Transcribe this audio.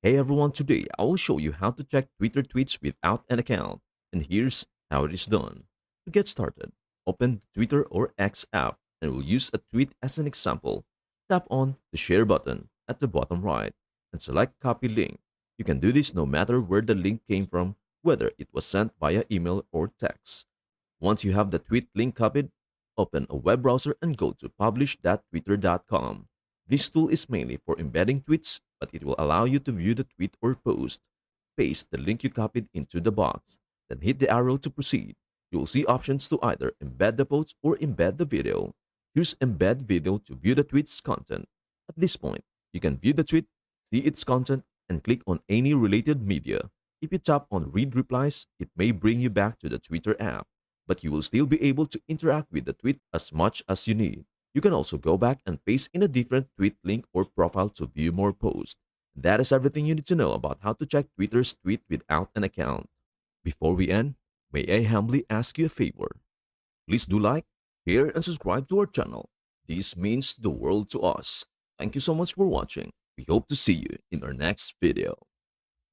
Hey everyone, today I will show you how to check Twitter tweets without an account. And here's how it is done. To get started, open the Twitter or X app and we'll use a tweet as an example. Tap on the share button at the bottom right and select copy link. You can do this no matter where the link came from, whether it was sent via email or text. Once you have the tweet link copied, open a web browser and go to publish.twitter.com. This tool is mainly for embedding tweets, but it will allow you to view the tweet or post. Paste the link you copied into the box, then hit the arrow to proceed. You will see options to either embed the post or embed the video. Choose embed video to view the tweet's content. At this point, you can view the tweet, see its content, and click on any related media. If you tap on read replies, it may bring you back to the Twitter app, but you will still be able to interact with the tweet as much as you need. You can also go back and paste in a different tweet link or profile to view more posts. That is everything you need to know about how to check Twitter's tweet without an account. Before we end, may I humbly ask you a favor? Please do like, share, and subscribe to our channel. This means the world to us. Thank you so much for watching. We hope to see you in our next video.